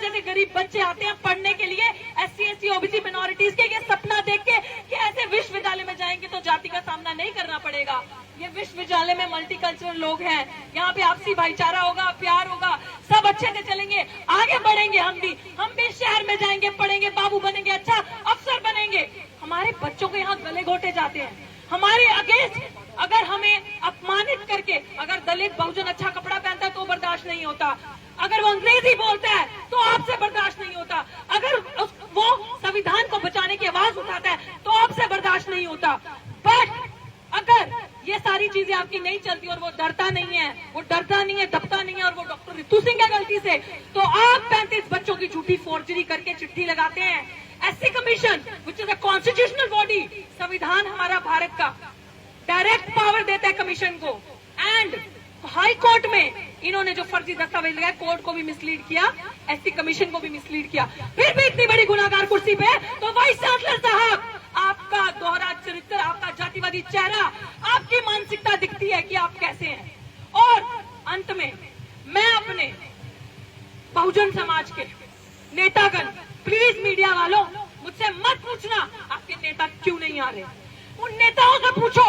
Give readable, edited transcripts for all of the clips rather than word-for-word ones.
जैसे गरीब बच्चे आते हैं पढ़ने के लिए, SC ST OBC मिनोरिटीज के, ये सपना देख के कि ऐसे विश्वविद्यालय में जाएंगे तो जाति का सामना नहीं करना पड़ेगा। ये विश्वविद्यालय में मल्टीकल्चरल लोग हैं, यहाँ पे आपसी भाईचारा होगा, प्यार होगा, सब अच्छे से चलेंगे, आगे बढ़ेंगे। हम भी शहर में जाएंगे, पढ़ेंगे, बाबू बनेंगे, अच्छा अफसर बनेंगे। हमारे बच्चों के यहाँ गले घोटे जाते हैं, हमारे अगेंस्ट अगर हमें अपमानित करके, अगर दलित बहुजन अच्छा कपड़ा पहनता है तो बर्दाश्त नहीं होता, अगर वो अंग्रेजी बोलता है तो आपसे बर्दाश्त नहीं होता, अगर वो संविधान को बचाने की आवाज उठाता है तो आपसे बर्दाश्त नहीं होता। बट अगर ये सारी चीजें आपकी नहीं चलती और वो डरता नहीं है, दबता नहीं है, और वो डॉक्टर रितु सिंह है गलती से, तो आप 35 बच्चों की झूठी फोर्जरी करके चिट्ठी लगाते हैं। SC commission which is a constitutional body, संविधान हमारा भारत का डायरेक्ट पावर देता है कमीशन को, एंड हाई कोर्ट में इन्होंने जो फर्जी दस्तावेज लगाए, कोर्ट को भी मिसलीड किया, SC कमीशन को भी मिसलीड किया, फिर भी इतनी बड़ी गुनाहगार कुर्सी पे। तो वाइस चांसलर साहब, आपका दोहरा चरित्र, आपका जातिवादी चेहरा, आपकी मानसिकता दिखती है कि आप कैसे हैं। और अंत में मैं अपने बहुजन समाज के नेतागण, प्लीज मीडिया वालों, मुझसे मत पूछना आपके नेता क्यों नहीं आ रहे, उन नेताओं से पूछो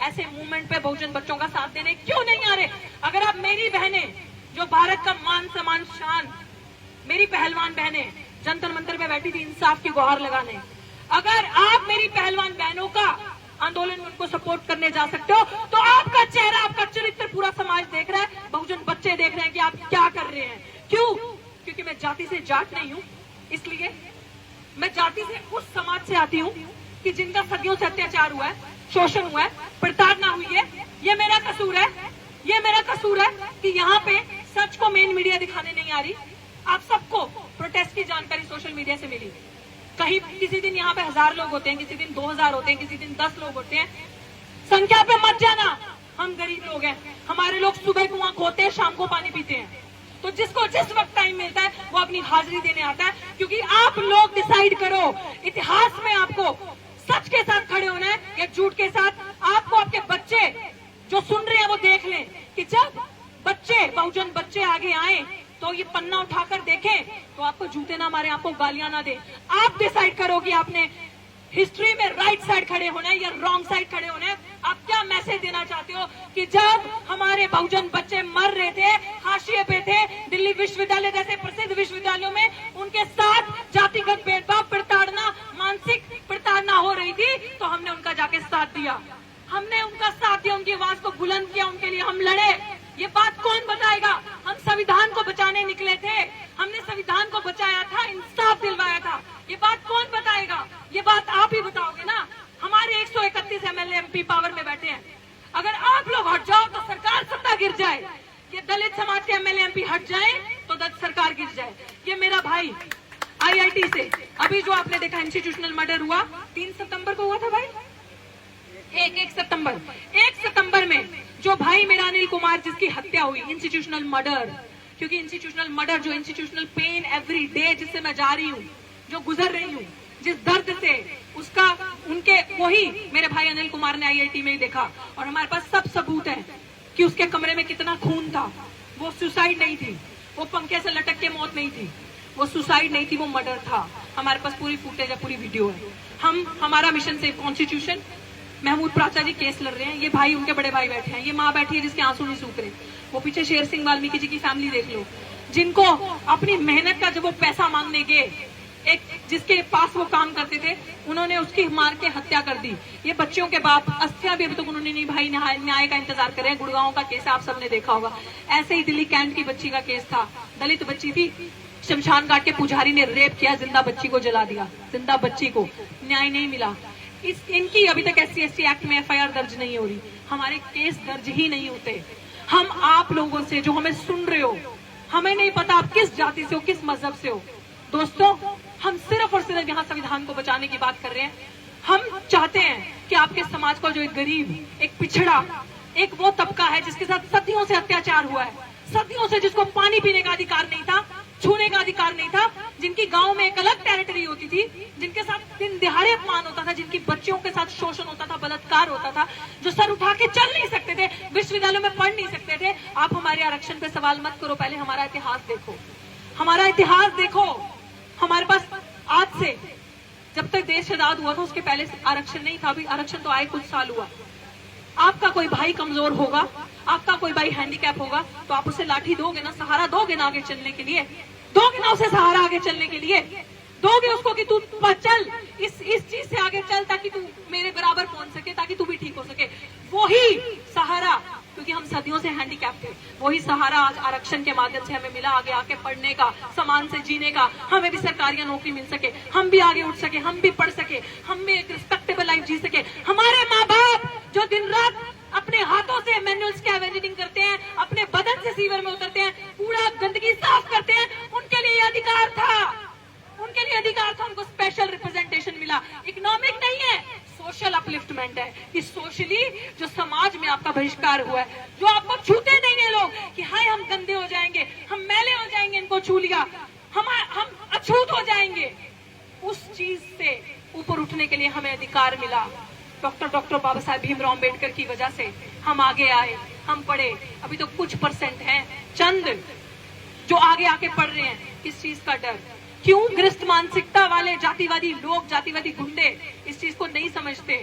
ऐसे मूवमेंट पे बहुजन बच्चों का साथ देने क्यों नहीं आ रहे। अगर आप मेरी बहनें जो भारत का मान सम्मान शान, मेरी पहलवान बहनें जंतर मंतर पे बैठी थी इंसाफ की गुहार लगाने, अगर आप मेरी पहलवान बहनों का आंदोलन में उनको सपोर्ट करने जा सकते हो, तो आपका चेहरा, आपका चरित्र पूरा समाज देख रहा है, बहुजन बच्चे देख रहे हैं कि आप क्या कर रहे हैं। क्यों? क्योंकि मैं जाति से जाट नहीं हूं, इसलिए मैं जाति से उस समाज से आती हूं कि जिनका सदियों से अत्याचार हुआ है, शोषण हुआ है, प्रताड़ना हुई है। ये मेरा कसूर है, ये मेरा कसूर है कि यहाँ पे सच को मेन मीडिया दिखाने नहीं आ रही। आप सबको प्रोटेस्ट की जानकारी सोशल मीडिया से मिली, कहीं किसी दिन यहाँ पे 1000 लोग होते हैं, किसी दिन 2000 होते हैं, किसी दिन 10 लोग होते हैं। संख्या पे मत जाना, हम गरीब लोग हैं, हमारे लोग सुबह कुआं खोते हैं, शाम को पानी पीते हैं, तो जिसको जिस वक्त टाइम मिलता है वो अपनी हाजिरी देने आता है। क्योंकि आप लोग डिसाइड करो, इतिहास में आपको सच के साथ खड़े होना है या झूठ के साथ। आपको आपके बच्चे जो सुन रहे हैं वो देख लें कि जब बच्चे, बहुजन बच्चे आगे आए तो ये पन्ना उठाकर देखें तो आपको जूते ना मारे, आपको गालियां ना दे। आप डिसाइड करो कि आपने हिस्ट्री में राइट साइड खड़े होना है या रॉन्ग साइड खड़े होना है। आप क्या मैसेज देना चाहते हो कि जब हमारे बहुजन बच्चे मर रहे थे, हाशिए पे थे, दिल्ली विश्वविद्यालय जैसे प्रसिद्ध विश्वविद्यालयों में उनके साथ जातिगत भेदभाव, प्रताड़ना, मानसिक प्रताड़ना हो रही थी, तो हमने उनका जाके साथ दिया, हमने उनका साथ दिया, उनकी आवाज को बुलंद किया, उनके लिए हम लड़े। ये बात कौन बताएगा? हम संविधान को बचाने निकले थे, हमने संविधान को बचाया था, इंसाफ दिलवाया था। ये बात कौन बताएगा? ये बात आप ही बताओगे ना। हमारे 131 MLA MP पावर में बैठे हैं, अगर आप लोग हट जाओ तो सरकार सत्ता गिर जाए। ये दलित समाज के MLA MP हट जाए तो सरकार गिर जाए। ये मेरा भाई IIT से अभी जो आपने देखा इंस्टीट्यूशनल मर्डर हुआ, 3 सितंबर को हुआ था भाई, 1 सितंबर में जो भाई मेरा अनिल कुमार जिसकी हत्या हुई, इंस्टीट्यूशनल मर्डर। क्योंकि इंस्टीट्यूशनल मर्डर, जो इंस्टीट्यूशनल पेन एवरी डे जिससे मैं जा रही हूँ, जो गुजर रही हूँ, जिस दर्द से, उसका उनके वही मेरे भाई अनिल कुमार ने IIT में ही देखा। और हमारे पास सब सबूत है कि उसके कमरे में कितना खून था। वो सुसाइड नहीं थी, वो पंखे से लटक के मौत नहीं थी, वो सुसाइड नहीं थी, वो मर्डर था। हमारे पास पूरी फुटेज है, पूरी वीडियो है। हमारा मिशन सेव कॉन्स्टिट्यूशन, महमूद प्राचा जी केस लड़ रहे हैं, ये भाई उनके बड़े भाई बैठे हैं, ये माँ बैठी है जिसके आंसू नहीं सूख रहे, वो पीछे शेर सिंह वाल्मीकि जी की फैमिली देख लो, जिनको अपनी मेहनत का जब वो पैसा मांगने गए, एक जिसके पास वो काम करते थे, उन्होंने उसकी मार के हत्या कर दी। ये बच्चियों के बाप अस्थियां भी अभी तक उन्होंने नहीं भाई न्याय का इंतजार कर रहे हैं। गुड़गांव का केस आप सबने देखा होगा, ऐसे ही दिल्ली कैंट की बच्ची का केस था, दलित बच्ची थी, शमशान घाट के पुजारी ने रेप किया, जिंदा बच्ची को जला दिया, जिंदा बच्ची को न्याय नहीं मिला। इनकी अभी तक SC ST एक्ट में FIR दर्ज नहीं हो रही, हमारे केस दर्ज ही नहीं होते। हम आप लोगों से जो हमें सुन रहे हो, हमें नहीं पता आप किस जाति से हो, किस मजहब से हो। दोस्तों, हम सिर्फ और सिर्फ यहाँ संविधान को बचाने की बात कर रहे हैं। हम चाहते हैं कि आपके समाज को, जो एक गरीब, एक पिछड़ा, एक वो तबका है जिसके साथ सदियों से अत्याचार हुआ है, सदियों से जिसको पानी पीने का अधिकार नहीं था, छूने का अधिकार नहीं था, जिनकी गांव में एक अलग टेरिटरी होती थी, जिनके साथ दिन दिहाड़े अपमान होता था, जिनकी बच्चियों के साथ शोषण होता था, बलात्कार होता था, जो सर उठा के चल नहीं सकते थे, विश्वविद्यालयों में पढ़ नहीं सकते थे। आप हमारे आरक्षण पे सवाल मत करो, पहले हमारा इतिहास देखो। हमारा इतिहास देखो, हमारे पास आज से जब तक देश आजाद हुआ था उसके पहले आरक्षण नहीं था। अभी आरक्षण तो आए कुछ साल हुआ। आपका कोई भाई कमजोर होगा, आपका कोई भाई हैंडीकैप होगा, तो आप उसे लाठी दोगे ना, सहारा दोगे ना आगे चलने के लिए, दोगे ना उसे सहारा आगे चलने के लिए, दोगे उसको कि तू चल, इस चीज से आगे चल ताकि तू मेरे बराबर पहुंच सके, ताकि तू भी ठीक हो सके। वही सहारा, क्योंकि हम सदियों से हैंडीकैप थे, वही सहारा आज आरक्षण के माध्यम से हमें मिला, आगे आके पढ़ने का, समान से जीने का, हमें भी सरकारी नौकरी मिल सके, हम भी आगे उठ सके, हम भी पढ़ सके, हम भी एक रिस्पेक्टेबल लाइफ जी सके। हमारे माँ बाप जो दिन रात अपने हाथों से मैनुअल स्कैवेंजिंग करते हैं, अपने बदन से सीवर में उतरते हैं, कूड़ा गंदगी साफ करते हैं, उनके लिए अधिकार था, उनके लिए अधिकार था, उनको स्पेशल रिप्रेजेंटेशन मिला। इकोनॉमिक नहीं है, सोशल अपलिफ्टमेंट है कि सोशली जो समाज में आपका बहिष्कार हुआ है, जो आपको छूते नहीं है लोग कि हाय हम गंदे हो जाएंगे, हम मैले हो जाएंगे, इनको छू लिया, हम अछूत हो जाएंगे, उस चीज से ऊपर उठने के लिए हमें अधिकार मिला। डॉक्टर बाबा साहेब भीमराव अम्बेडकर की वजह से हम आगे आए, हम पढ़े। अभी तो कुछ परसेंट हैं, चंद जो आगे आके पढ़ रहे हैं। किस चीज का डर? क्यों? ग्रस्त मानसिकता वाले जातिवादी लोग, जातिवादी गुंडे इस चीज को नहीं समझते।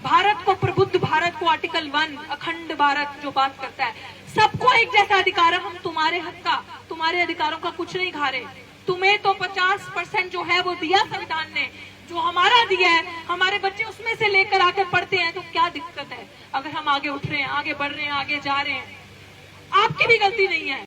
भारत को, प्रबुद्ध भारत को आर्टिकल 1 अखंड भारत जो बात करता है, सबको एक जैसा अधिकार है। हम तुम्हारे हक का, तुम्हारे अधिकारों का कुछ नहीं खा रहे। तुम्हें तो 50% जो है वो दिया संविधान ने, जो हमारा दिया है, हमारे बच्चे उसमें से लेकर आकर पढ़ते हैं, तो क्या दिक्कत है अगर हम आगे उठ रहे हैं, आगे बढ़ रहे हैं, आगे जा रहे हैं? आपकी भी गलती नहीं है।